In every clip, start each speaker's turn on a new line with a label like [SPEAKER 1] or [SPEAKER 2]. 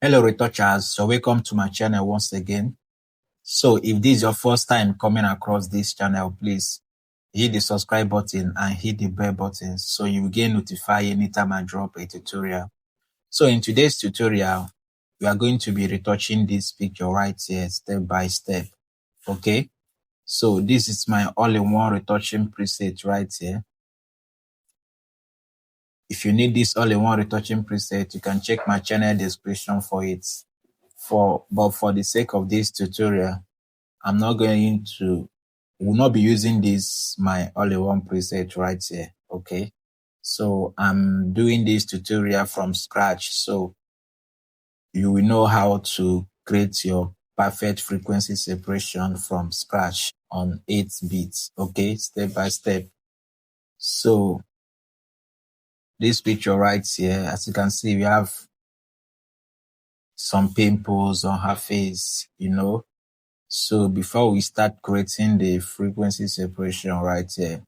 [SPEAKER 1] Hello retouchers, so welcome to my channel once again. So if this is your first time coming across this channel, please hit the subscribe button and hit the bell button so you will get notified anytime I drop a tutorial. So in today's tutorial, we are going to be retouching this picture right here step by step. Okay, so this is my all-in-one retouching preset right here. If you need this all-in-one retouching preset, you can check my channel description for it. But for the sake of this tutorial, I'm not will not be using this my all-in-one preset right here. Okay, so I'm doing this tutorial from scratch, so you will know how to create your perfect frequency separation from scratch on 8 bits. Okay, step by step. So this picture right here, as you can see, we have some pimples on her face, So before we start creating the frequency separation right here,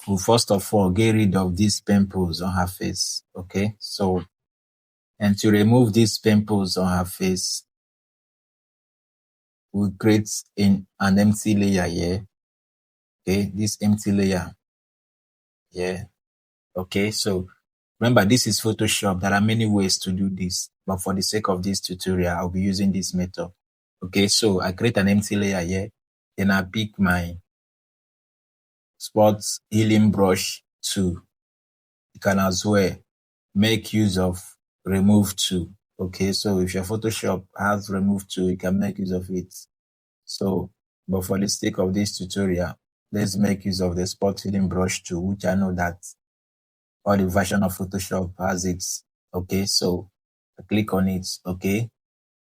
[SPEAKER 1] we'll first of all get rid of these pimples on her face. Okay, so, and to remove these pimples on her face, we'll create an empty layer here. Okay, this empty layer. Yeah. Okay, so remember, this is Photoshop. There are many ways to do this, but for the sake of this tutorial, I'll be using this method. Okay, so I create an empty layer here. Then I pick my spot healing brush tool. You can as well make use of remove tool. Okay, so if your Photoshop has remove tool, you can make use of it. So, but for the sake of this tutorial, let's make use of the spot healing brush tool, which I know that all the version of Photoshop has it. Okay, so I click on it. Okay,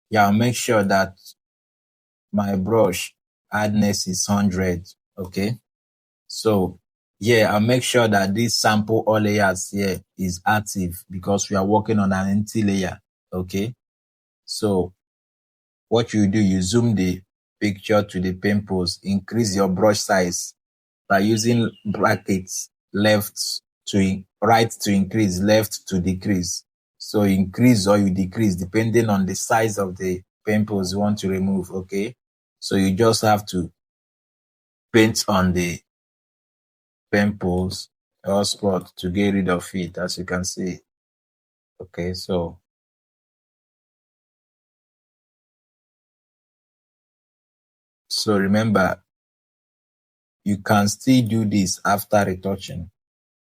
[SPEAKER 1] yeah, I'll make sure that my brush hardness is 100. Okay, so yeah, I'll make sure that this sample all layers here is active because we are working on an empty layer. Okay, so what you do, you zoom the picture to the pimples, increase your brush size by using brackets right to increase, left to decrease. So increase or you decrease depending on the size of the pimples you want to remove. Okay, so you just have to paint on the pimples or spot to get rid of it, as you can see. Okay, so remember, you can still do this after retouching,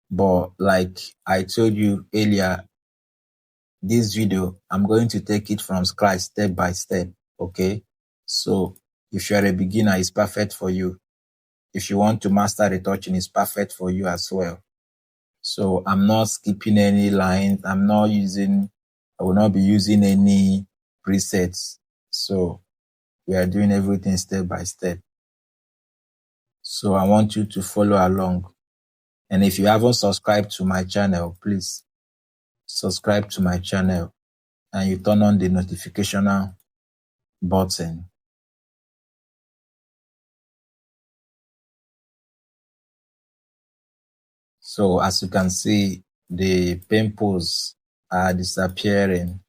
[SPEAKER 1] but like I told you earlier, this video, I'm going to take it from scratch step by step. Okay, so if you're a beginner, it's perfect for you. If you want to master retouching, it's perfect for you as well. So I'm not skipping any lines. I will not be using any presets. So we are doing everything step by step. So I want you to follow along. And if you haven't subscribed to my channel, please subscribe to my channel and you turn on the notification button. So as you can see, the pimples are disappearing.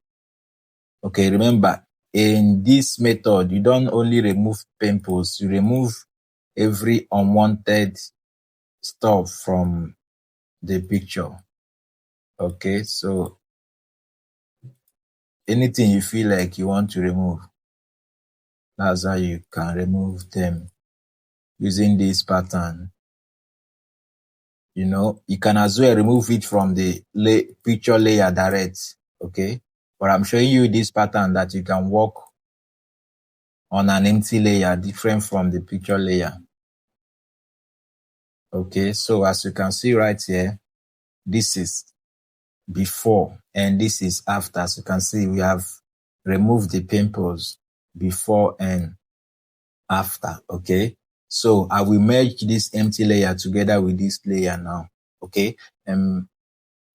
[SPEAKER 1] Okay, remember, in this method, you don't only remove pimples, you remove every unwanted stuff from the picture. Okay, so anything you feel like you want to remove, that's how you can remove them using this pattern. You can as well remove it from the picture layer direct. Okay, but I'm showing you this pattern that you can work on an empty layer different from the picture layer. Okay, so as you can see right here, this is before and this is after. As you can see, we have removed the pimples before and after. Okay, so I will merge this empty layer together with this layer now. Okay, and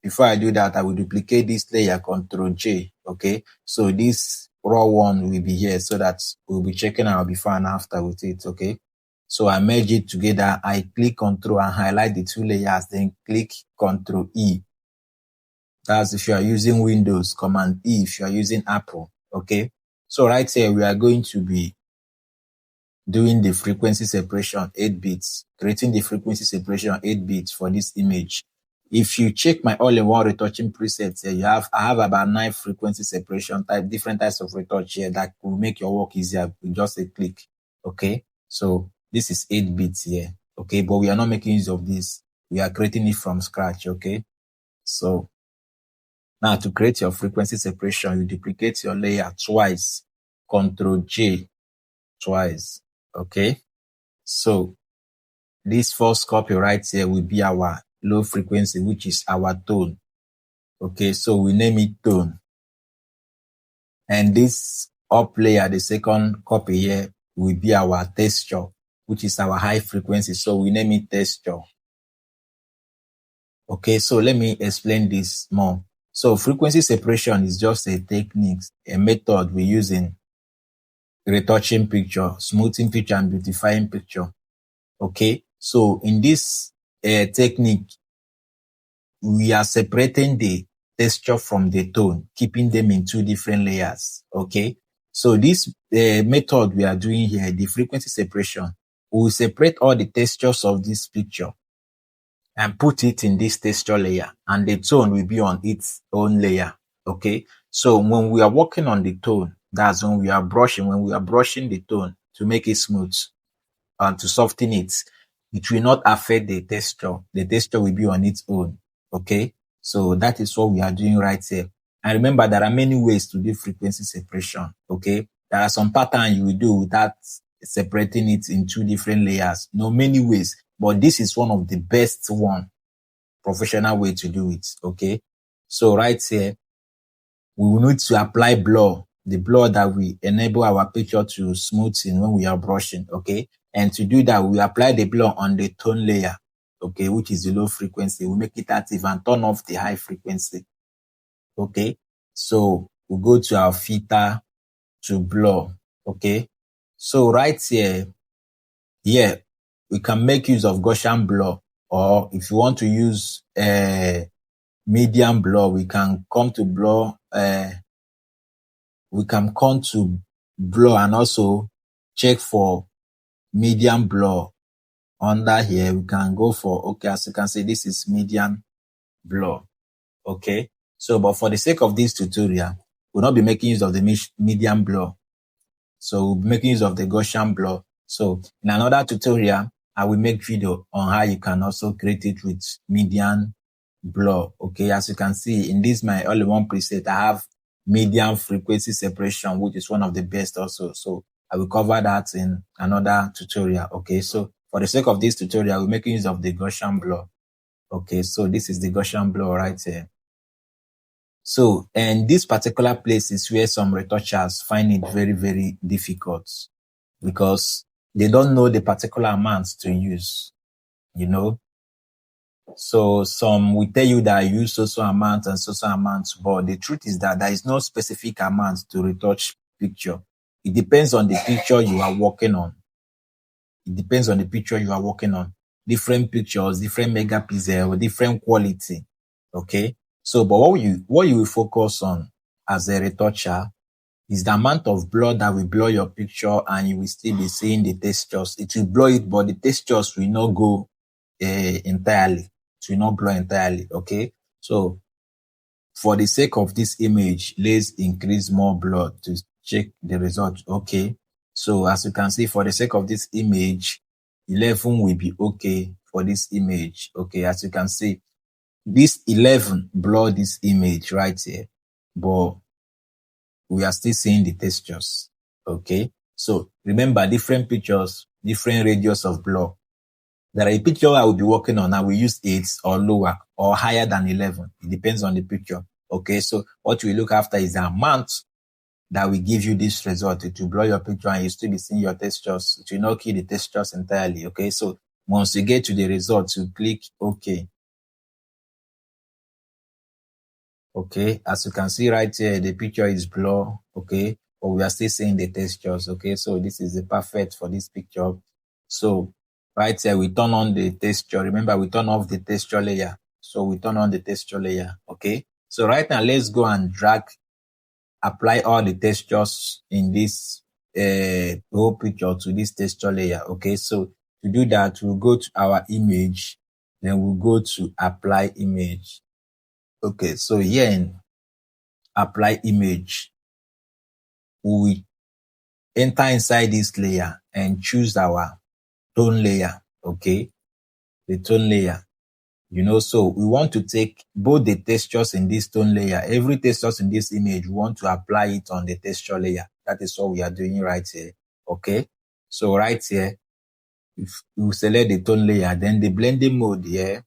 [SPEAKER 1] before I do that, I will duplicate this layer, Ctrl J. Okay, so this raw one will be here so that we'll be checking our before and after with it. Okay, so I merge it together. I click Ctrl and highlight the two layers, then click Ctrl E. That's if you are using Windows, Command E if you are using Apple. Okay. So right here, we are going to be doing the frequency separation 8 bits, creating the frequency separation 8 bits for this image. If you check my all-in-one retouching presets here, I have about 9 frequency separation different types of retouch here that will make your work easier with just a click. Okay. So this is 8 bits here. Okay. But we are not making use of this. We are creating it from scratch. Okay. So now to create your frequency separation, you duplicate your layer twice, Ctrl J twice. Okay. So this first copy right here will be our low frequency, which is our tone. Okay, so we name it tone. And this up layer, the second copy here, will be our texture, which is our high frequency. So we name it texture. Okay, so let me explain this more. So frequency separation is just a technique, a method we use in retouching picture, smoothing picture, and beautifying picture. Okay, so in this technique, we are separating the texture from the tone, keeping them in 2 different layers. Okay, so this method we are doing here, the frequency separation, we will separate all the textures of this picture and put it in this texture layer, and the tone will be on its own layer. Okay, so when we are working on the tone, that's when we are brushing the tone to make it smooth and to soften it. It will not affect the texture. The texture will be on its own. Okay, so that is what we are doing right here. And remember, there are many ways to do frequency separation. Okay, there are some patterns you will do without separating it in 2 different layers. No, many ways, but this is one of the best professional way to do it. Okay, so right here, we will need to apply blur, the blur that will enable our picture to smoothing when we are brushing. Okay, and to do that, we apply the blur on the tone layer. Okay, which is the low frequency. We make it active and turn off the high frequency. Okay, so we go to our filter to blur. Okay, so right here, we can make use of Gaussian blur, or if you want to use medium blur, we can come to blur. We can come to blur and also check for medium blur. Under here, we can go for, okay, as you can see, this is medium blur. Okay, so but for the sake of this tutorial, we'll not be making use of the medium blur. So we'll be making use of the Gaussian blur. So in another tutorial, I will make video on how you can also create it with medium blur. Okay, as you can see in this my all-in-one preset, I have medium frequency separation, which is one of the best also. So I will cover that in another tutorial. Okay, so for the sake of this tutorial, we're making use of the Gaussian blur. Okay, so this is the Gaussian blur right here. So, and this particular place is where some retouchers find it very, very difficult because they don't know the particular amounts to use, you know. So some will tell you that I use so amounts and so amounts, but the truth is that there is no specific amount to retouch picture. It depends on the picture you are working on. Different pictures, different megapixel, different quality. Okay. So, but what you will focus on as a retoucher is the amount of blur that will blur your picture, and you will still be seeing the textures. It will blur it, but the textures will not go entirely. It will not blur entirely. Okay. So, for the sake of this image, let's increase more blur to check the result. Okay. So, as you can see, for the sake of this image, 11 will be okay for this image. Okay. As you can see, this 11 blur this image right here, but we are still seeing the textures. Okay. So remember, different pictures, different radius of blur. There are a picture I will be working on. I will use 8 or lower or higher than 11. It depends on the picture. Okay. So what we look after is the amount that will give you this result. It will blur your picture and you still be seeing your textures. It will not kill the textures entirely. Okay. So once you get to the result, you click OK. Okay, as you can see right here, the picture is blur. Okay, but we are still seeing the textures. Okay, so this is the perfect for this picture. So right here, we turn on the texture. Remember, we turn off the texture layer. So we turn on the texture layer. Okay, So right now, let's go and apply all the textures in this whole picture to this texture layer. Okay, so to do that, we'll go to our image, then we'll go to apply image. Okay, so here in apply image, we enter inside this layer and choose our tone layer. Okay, the tone layer. So we want to take both the textures in this tone layer. Every textures in this image, we want to apply it on the texture layer. That is what we are doing right here. Okay. So right here, if we select the tone layer, then the blending mode here,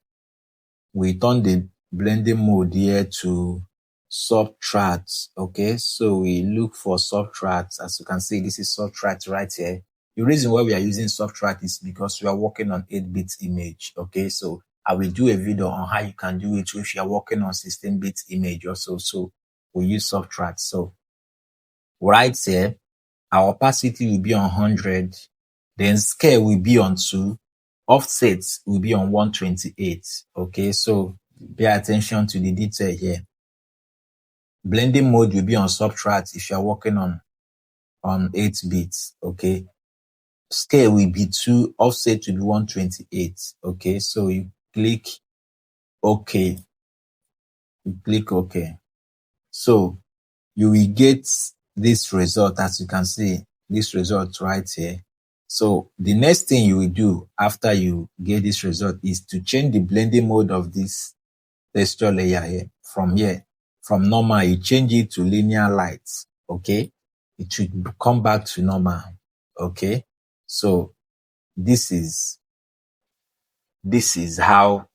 [SPEAKER 1] we turn the blending mode here to subtract. Okay. So we look for subtract. As you can see, this is subtract right here. The reason why we are using subtract is because we are working on 8-bit image. Okay. So I will do a video on how you can do it if you are working on 16-bit image also. So we use subtract. So right here, our opacity will be on 100. Then scale will be on 2. Offset will be on 128. Okay. So pay attention to the detail here. Blending mode will be on subtract if you are working on 8 bits. Okay. Scale will be 2. Offset will be 128. Okay. So you click OK. You click OK. So you will get this result, as you can see, this result right here. So the next thing you will do after you get this result is to change the blending mode of this texture layer here. From normal, you change it to linear light. Okay. It should come back to normal. Okay. So this is how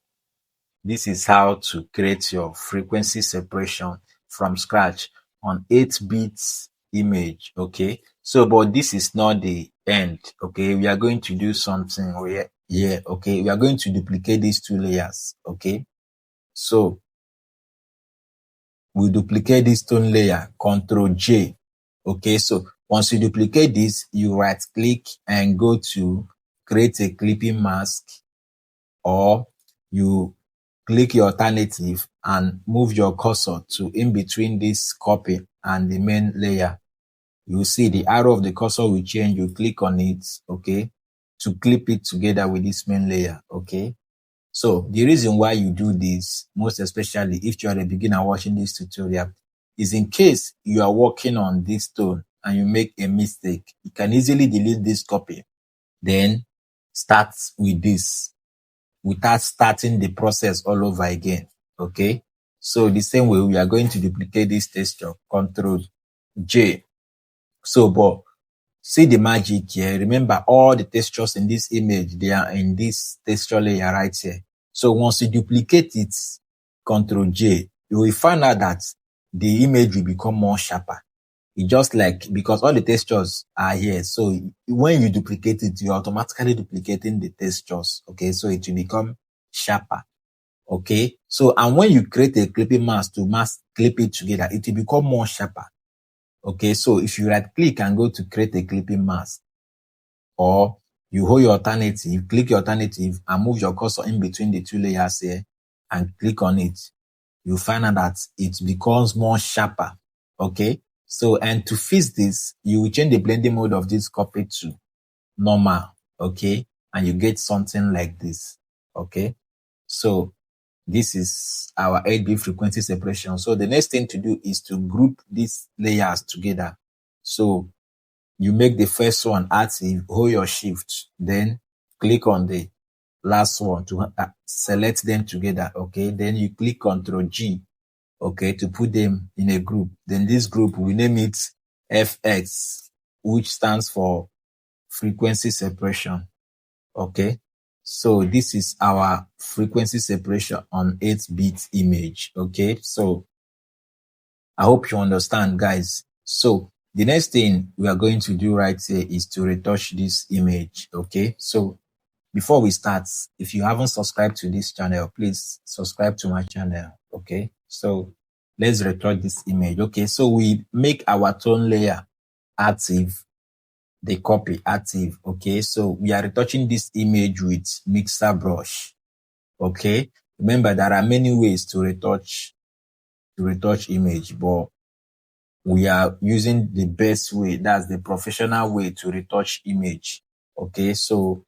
[SPEAKER 1] to create your frequency separation from scratch on 8-bit image. Okay. So, but this is not the end. Okay. We are going to do something here. Okay. We are going to duplicate these 2 layers. Okay. So we duplicate this tone layer, Ctrl J. Okay. So once you duplicate this, you right click and go to create a clipping mask, or you click your alternative and move your cursor to in between this copy and the main layer. You see the arrow of the cursor will change. You click on it, okay, to clip it together with this main layer, okay. So the reason why you do this, most especially if you are a beginner watching this tutorial, is in case you are working on this tone and you make a mistake, you can easily delete this copy, then start with this, without starting the process all over again. Okay. So the same way, we are going to duplicate this texture, Ctrl J. So, but see the magic here. Remember, all the textures in this image, they are in this texture layer right here. So once you duplicate it, Ctrl J, you will find out that the image will become more sharper. It's just like, because all the textures are here. So when you duplicate it, you're automatically duplicating the textures. Okay. So it will become sharper. Okay. So, and when you create a clipping mask to clip it together, it will become more sharper. Okay. So if you right click and go to create a clipping mask, or you hold your alternative, click your alternative and move your cursor in between the 2 layers here and click on it, you find out that it becomes more sharper. Okay. So, and to fix this, you will change the blending mode of this copy to normal. Okay. And you get something like this. Okay. So this is our 8-bit frequency separation. So the next thing to do is to group these layers together. So you make the first one active, hold your shift, then click on the last one to select them together. Okay. Then you click Ctrl G. Okay, to put them in a group. Then this group, we name it FX, which stands for frequency separation. Okay, so this is our frequency separation on 8-bit image. Okay, so I hope you understand, guys. So the next thing we are going to do right here is to retouch this image. Okay, so before we start, if you haven't subscribed to this channel, please subscribe to my channel. Okay, so let's retouch this image. Okay, so we make our tone layer active, the copy active. Okay, so we are retouching this image with mixer brush. Okay, remember there are many ways to retouch to retouch image, but we are using the best way. That's the professional way to retouch image. Okay, so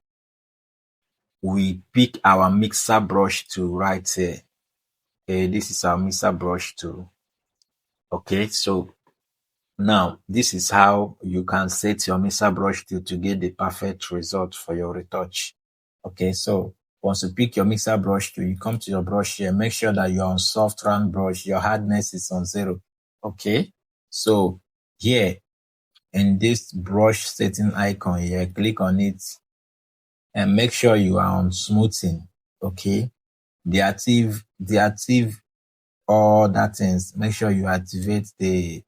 [SPEAKER 1] we pick our mixer brush tool right here. Okay, this is our mixer brush tool. Okay, so now this is how you can set your mixer brush tool to get the perfect result for your retouch. Okay, so once you pick your mixer brush tool, you come to your brush here. Make sure that you're on soft round brush. Your hardness is on 0. Okay, so here in this brush setting icon here, click on it and make sure you are on smoothing. Okay, deactivate all that things. Make sure you activate the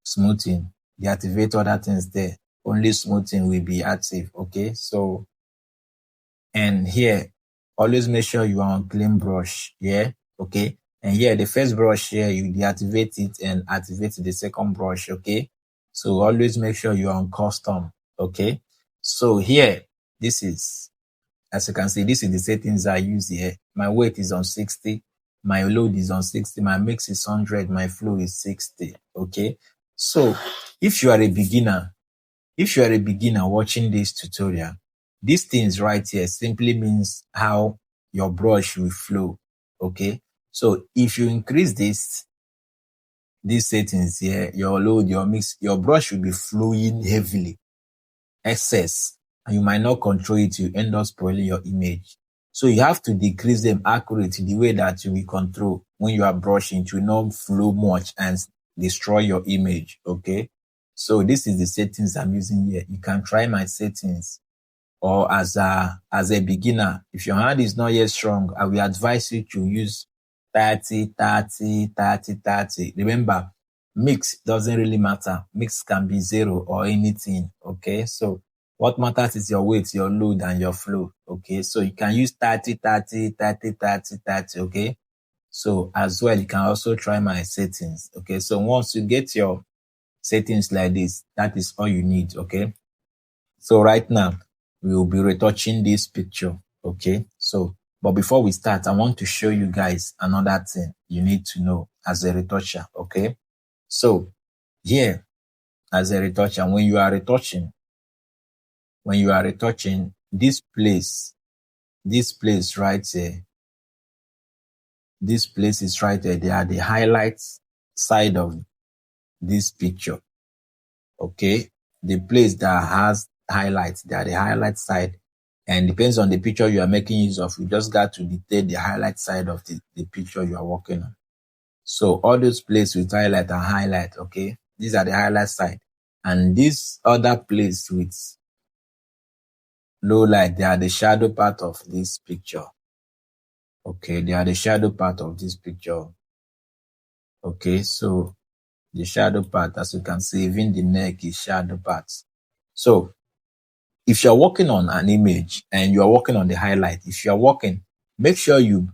[SPEAKER 1] smoothing. Deactivate all that things there. Only smoothing will be active. Okay, so and here always make sure you are on clean brush. Yeah, okay. And here the first brush here, you deactivate it and activate the second brush. Okay, so always make sure you are on custom. Okay, so here this is, as you can see, this is the settings I use here. My weight is on 60, my load is on 60, my mix is 100, my flow is 60. Okay, so if you are a beginner watching this tutorial, these things right here simply means how your brush will flow. Okay, so if you increase these settings here, your load, your mix, your brush will be flowing heavily, excess, and you might not control it. You end up spoiling your image. So you have to decrease them accurately the way that you will control when you are brushing to not flow much and destroy your image. Okay, so this is the settings I'm using here. You can try my settings, or as a beginner, if your hand is not yet strong, I will advise you to use 30, 30, 30, 30. Remember, mix doesn't really matter. Mix can be 0 or anything. Okay, so what matters is your weight, your load, and your flow. Okay, so you can use 30, 30, 30, 30, 30. Okay, so as well, you can also try my settings. Okay, so once you get your settings like this, that is all you need. Okay, so right now we will be retouching this picture. Okay, so but before we start, I want to show you guys another thing you need to know as a retoucher. Okay, so here as a retoucher, when you are retouching, this place right here, this place is right there. They are the highlights side of this picture. Okay, the place that has highlights, they are the highlight side, and depends on the picture you are making use of. You just got to detail the highlight side of the picture you are working on. So all those places with highlight and highlight, okay, these are the highlight side, and this other place with low light, they are the shadow part of this picture. Okay, they are the shadow part of this picture. Okay, so the shadow part, as you can see, even the neck is shadow parts. So if you're working on an image and you're working on the highlight, if you're working, make sure you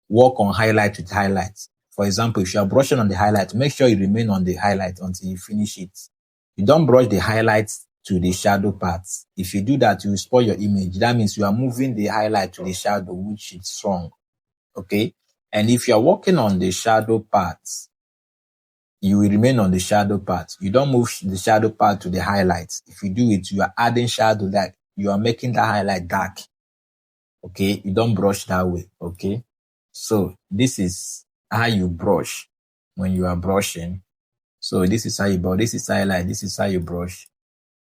[SPEAKER 1] work on highlight with highlights. For example, if you're brushing on the highlight, make sure you remain on the highlight until you finish it. You don't brush the highlights to the shadow parts. If you do that, you will spoil your image. That means you are moving the highlight to the shadow, which is strong. Okay. And if you're working on the shadow parts, you will remain on the shadow part. You don't move the shadow part to the highlights. If you do it, you are adding shadow, that you are making the highlight dark. Okay, you don't brush that way. Okay, so this is how you brush when you are brushing. So this is how you brush. This is highlight. This is how you brush.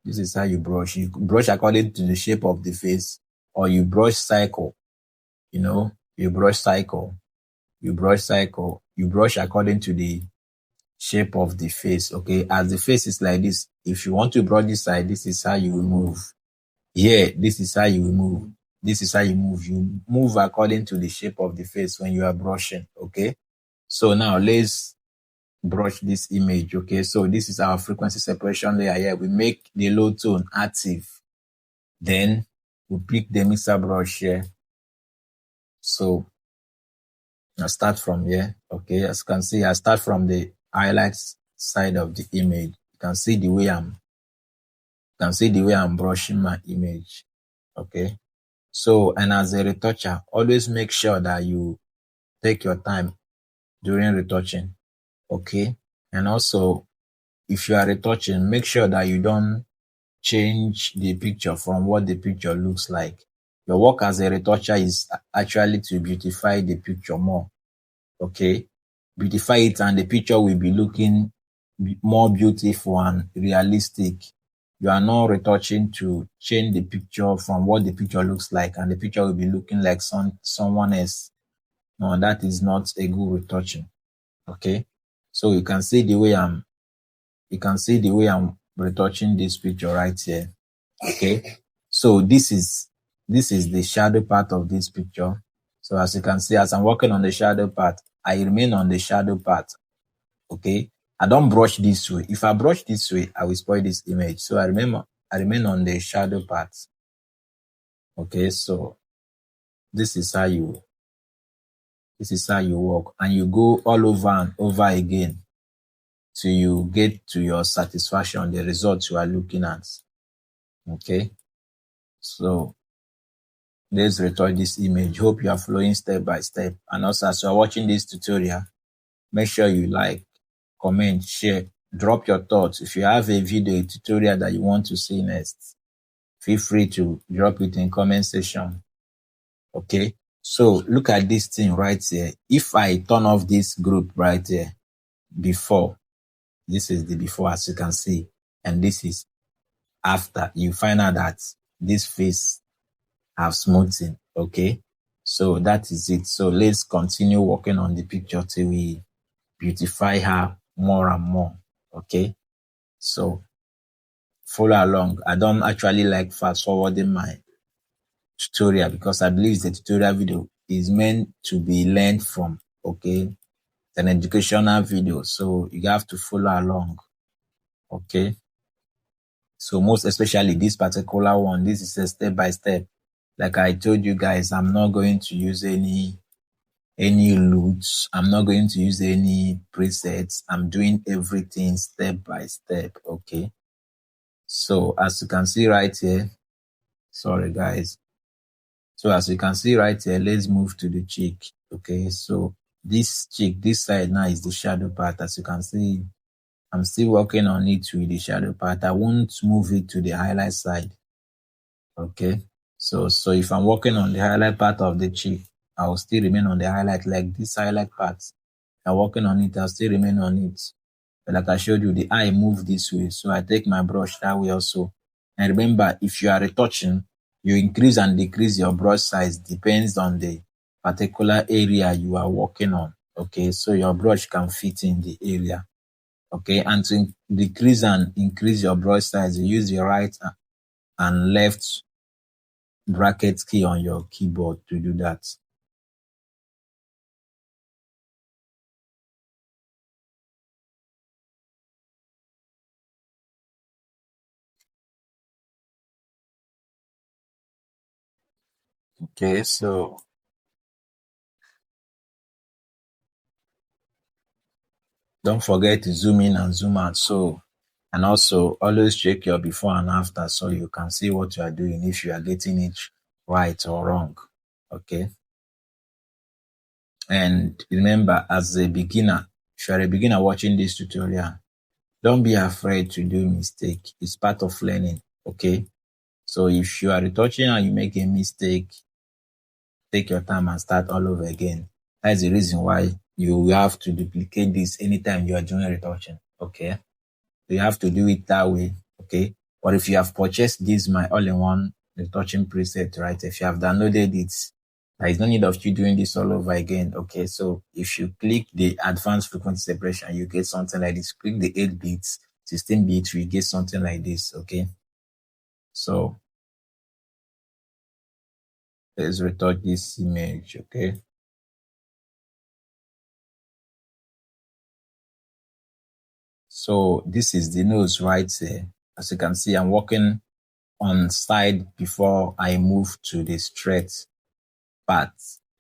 [SPEAKER 1] This is how you brush. You brush according to the shape of the face, or you brush cycle. You know, you brush cycle. You brush cycle. You brush according to the shape of the face. Okay, as the face is like this, if you want to brush this side, this is how you will move. Here, this is how you will move. This is how you move. You move according to the shape of the face when you are brushing. Okay, so now let's brush this image. Okay, so this is our frequency separation layer here. We make the low tone active, then we pick the mixer brush here. So I start from here. Okay, as you can see, I start from the highlights side of the image. You can see the way I'm brushing my image. Okay, so, and as a retoucher, always make sure that you take your time during retouching. Okay. And also, if you are retouching, make sure that you don't change the picture from what the picture looks like. Your work as a retoucher is actually to beautify the picture more. Okay. Beautify it and the picture will be looking more beautiful and realistic. You are not retouching to change the picture from what the picture looks like and the picture will be looking like someone else. No, that is not a good retouching. Okay. So you can see the way I'm retouching this picture right here. Okay. So this is the shadow part of this picture. So as you can see, as I'm working on the shadow part, I remain on the shadow part. Okay. I don't brush this way. If I brush this way, I will spoil this image. So I remain on the shadow part. Okay. So this is how you work, and you go all over and over again till you get to your satisfaction, the results you are looking at. Okay. So let's retouch this image. Hope you are following step by step. And also, as you are watching this tutorial, make sure you like, comment, share, drop your thoughts. If you have a video, a tutorial that you want to see next, feel free to drop it in comment section. Okay. So look at this thing right here. If I turn off this group right here, before, this is the before, as you can see, and this is after, you find out that this face have smoothing. Okay. So that is it. So let's continue working on the picture till we beautify her more and more. Okay. So follow along. I don't actually like fast forwarding my tutorial because I believe the tutorial video is meant to be learned from. Okay. It's an educational video. So you have to follow along. Okay. So most especially this particular one, this is a step by step. Like I told you guys, I'm not going to use any loots. I'm not going to use any presets. I'm doing everything step by step. Okay. So as you can see right here, sorry guys. So as you can see right here, let's move to the cheek. Okay. So this cheek, this side now is the shadow part. As you can see, I'm still working on it with the shadow part. I won't move it to the highlight side. Okay. So if I'm working on the highlight part of the cheek, I will still remain on the highlight, like this highlight part. I'm working on it, I'll still remain on it. But like I showed you, the eye move this way. So I take my brush that way also. And remember, if you are retouching, you increase and decrease your brush size depends on the particular area you are working on. Okay. So your brush can fit in the area. Okay. And to decrease and increase your brush size, you use the right and left bracket key on your keyboard to do that. Okay, so don't forget to zoom in and zoom out. So, and also always check your before and after so you can see what you are doing, if you are getting it right or wrong. Okay. And remember, as a beginner, if you are a beginner watching this tutorial, don't be afraid to do mistake. It's part of learning. Okay. So if you are retouching and you make a mistake, take your time and start all over again. That's the reason why you will have to duplicate this anytime you are doing retouching. Okay. You have to do it that way. Okay. Or if you have purchased this, my all-in-one retouching preset, right? If you have downloaded it, there is no need of you doing this all over again. Okay. So if you click the advanced frequency separation, you get something like this. Click the 8 bits, 16 bits, you get something like this. Okay. So let's retouch this image. Okay. So this is the nose right here. As you can see, I'm working on side before I move to the straight part.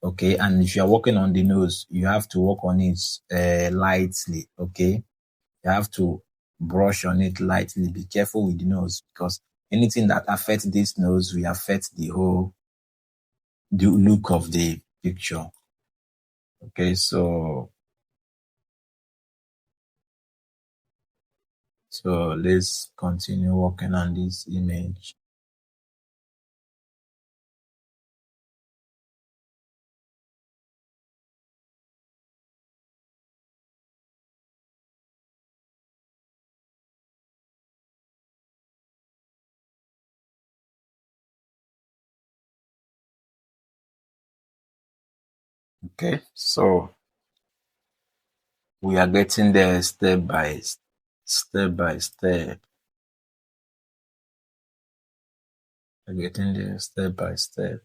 [SPEAKER 1] Okay. And if you're working on the nose, you have to work on it lightly. Okay. You have to brush on it lightly. Be careful with the nose because anything that affects this nose will affect the look of the picture. Okay. So So let's continue working on this image. Okay, so we are getting there step by step. We're getting there step by step.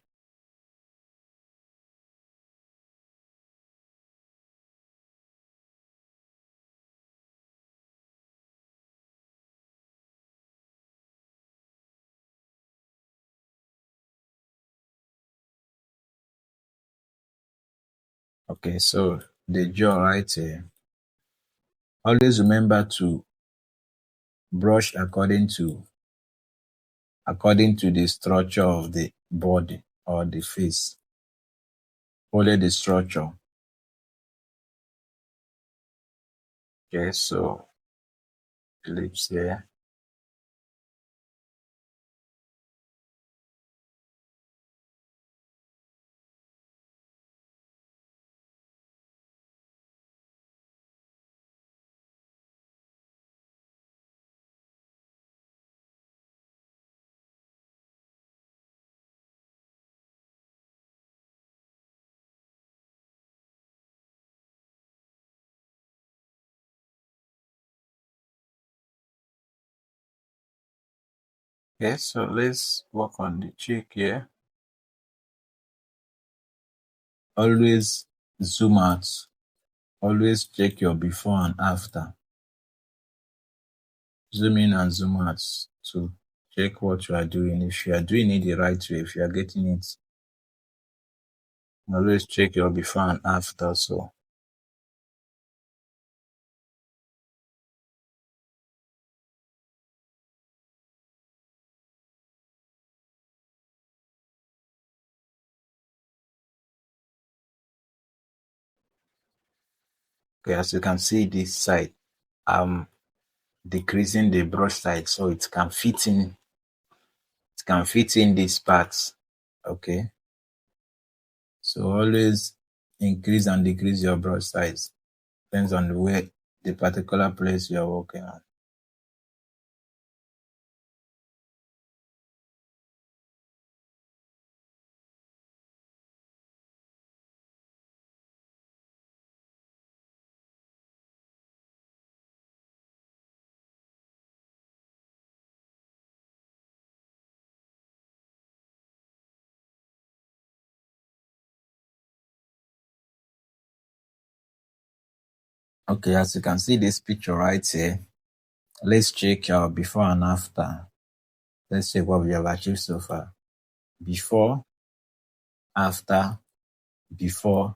[SPEAKER 1] Okay, so the jaw right here. Always remember to brush according to the structure of the body or the face. Only the structure. Okay, so lips here. Okay, so let's work on the cheek here. Always zoom out. Always check your before and after. Zoom in and zoom out to check what you are doing. If you are doing it the right way, if you are getting it, always check your before and after. So okay, as you can see this side, I'm decreasing the brush size so it can fit in these parts. Okay. So always increase and decrease your brush size. Depends on the particular place you're working on. Okay, as you can see this picture right here, let's check our before and after. Let's check what we have achieved so far. Before, after, before,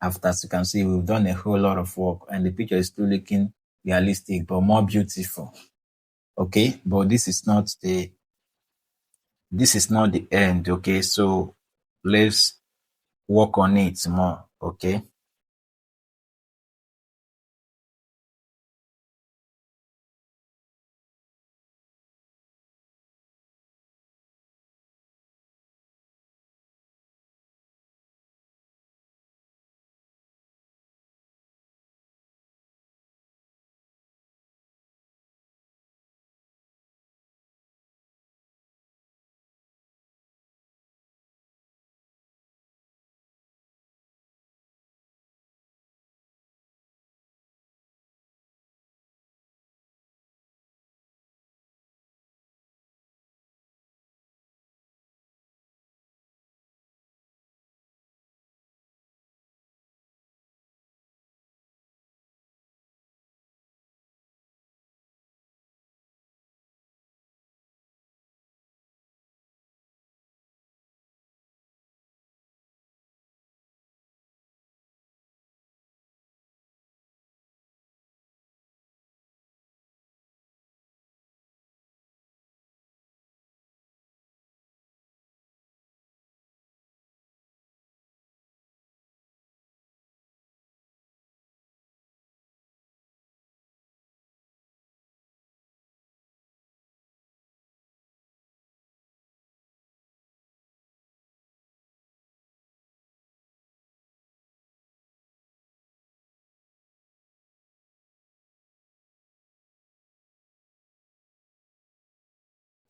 [SPEAKER 1] after. As you can see, we've done a whole lot of work and the picture is still looking realistic but more beautiful. Okay, but this is not the end. Okay, so let's work on it more. Okay.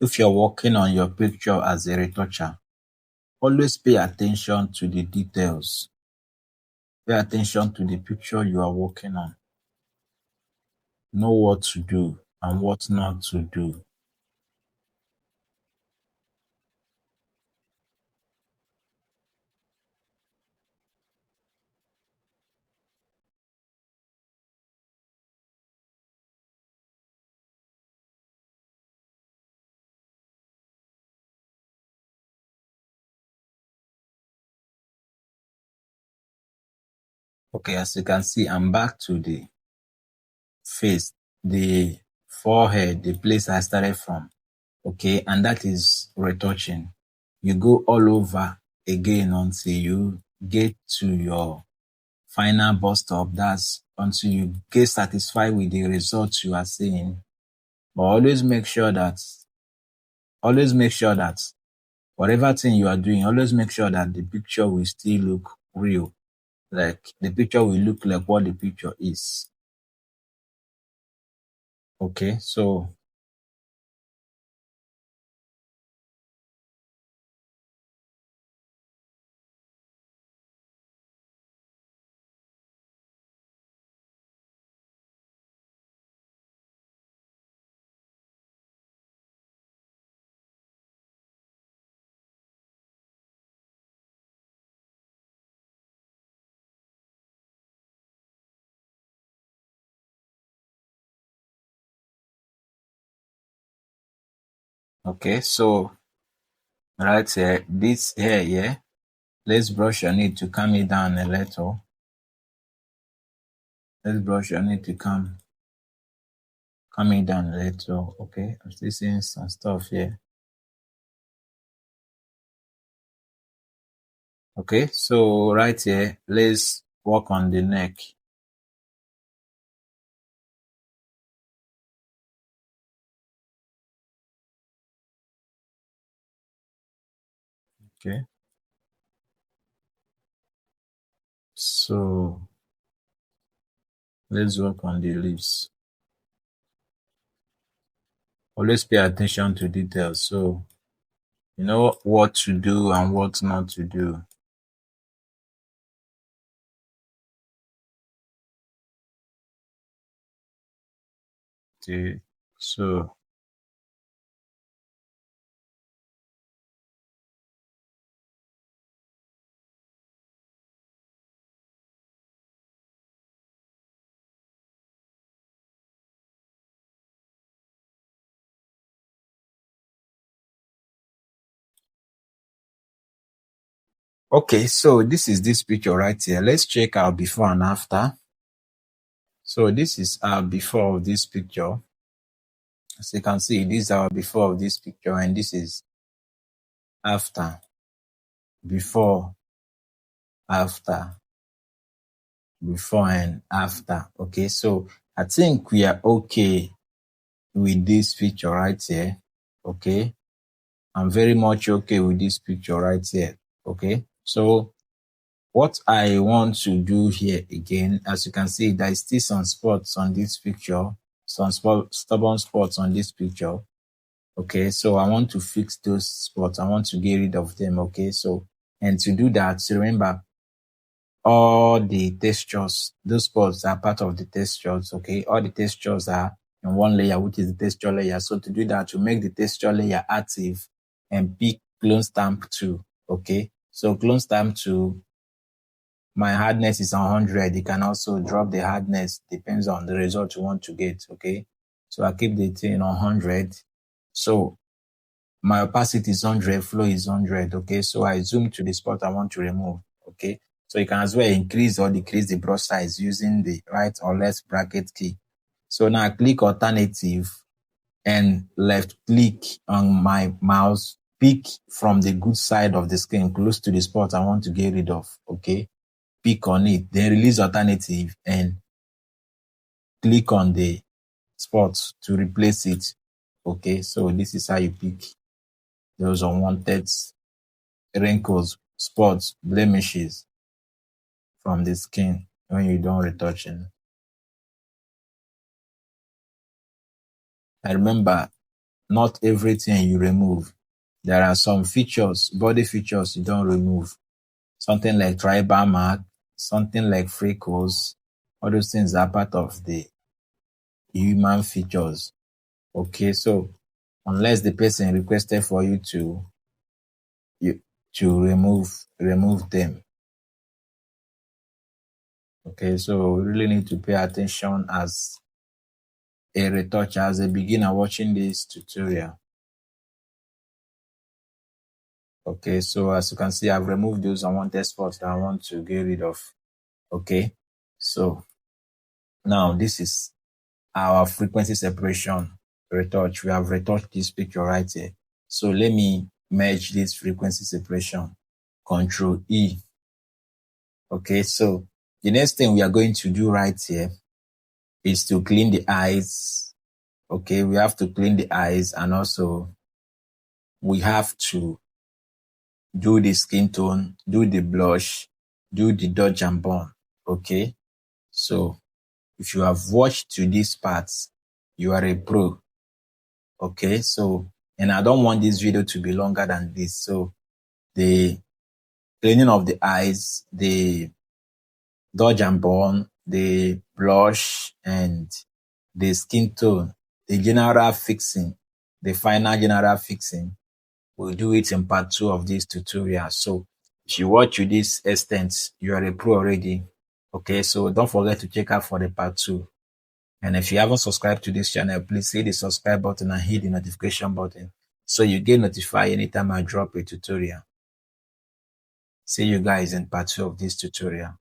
[SPEAKER 1] if you're working on your picture as a retoucher, always pay attention to the details. Pay attention to the picture you are working on. Know what to do and what not to do. Okay, as you can see, I'm back to the face, the forehead, the place I started from. Okay, and that is retouching. You go all over again until you get to your final bus stop. That's until you get satisfied with the results you are seeing. But always make sure that whatever thing you are doing, always make sure that the picture will still look real. Like the picture will look like what the picture is. Okay, so okay, so right here, this hair here, let's brush on it to calm it down a little. Let's brush on it to calm it down a little. Okay, I'm still seeing some stuff here. Okay, so right here, let's work on the neck. Okay, so let's work on the lips. Always pay attention to details. So you know what to do and what not to do. Okay, so okay, so this is this picture right here. Let's check our before and after. So this is our before of this picture. As you can see, this is our before of this picture, and this is after. Before, after, before and after. Okay, so I think we are okay with this picture right here. Okay, I'm very much okay with this picture right here. Okay, so what I want to do here again, as you can see, there is still some spots on this picture, some stubborn spots on this picture. Okay, so I want to fix those spots. I want to get rid of them. Okay, so and to do that, remember all the textures, those spots are part of the textures. Okay, all the textures are in one layer, which is the texture layer. So to do that, to make the texture layer active and pick clone stamp 2. Okay, so clone stamp 2, my hardness is 100. You can also drop the hardness, depends on the result you want to get. Okay, so I keep the thing on 100. So my opacity is 100, flow is 100. Okay, so I zoom to the spot I want to remove. Okay, so you can as well increase or decrease the brush size using the right or left bracket key. So now I click alternative and left click on my mouse, pick from the good side of the screen close to the spot I want to get rid of. Okay, pick on it, then release alternative and click on the spot to replace it. Okay, so this is how you pick those unwanted wrinkles, spots, blemishes from the skin when you don't retouching. I remember not everything you remove. There are some features, body features you don't remove. Something like tribal mark, something like freckles, all those things are part of the human features. Okay, so unless the person requested for you to remove them. Okay, so we really need to pay attention as a retoucher, as a beginner watching this tutorial. Okay, so as you can see, I've removed those unwanted spots that I want to get rid of. Okay, so now this is our frequency separation retouch. We have retouched this picture right here. So let me merge this frequency separation. Control E. Okay, so the next thing we are going to do right here is to clean the eyes. Okay, we have to clean the eyes, and also we have to do the skin tone, do the blush, do the dodge and burn. Okay, so if you have watched to these parts, you are a pro. Okay, so, and I don't want this video to be longer than this. So the cleaning of the eyes, the dodge and burn, the blush, and the skin tone, the general fixing, the final general fixing, we'll do it in part 2 of this tutorial. So if you watch to this extent, you are a pro already. Okay, so don't forget to check out for the part 2. And if you haven't subscribed to this channel, please hit the subscribe button and hit the notification button so you get notified anytime I drop a tutorial. See you guys in part 2 of this tutorial.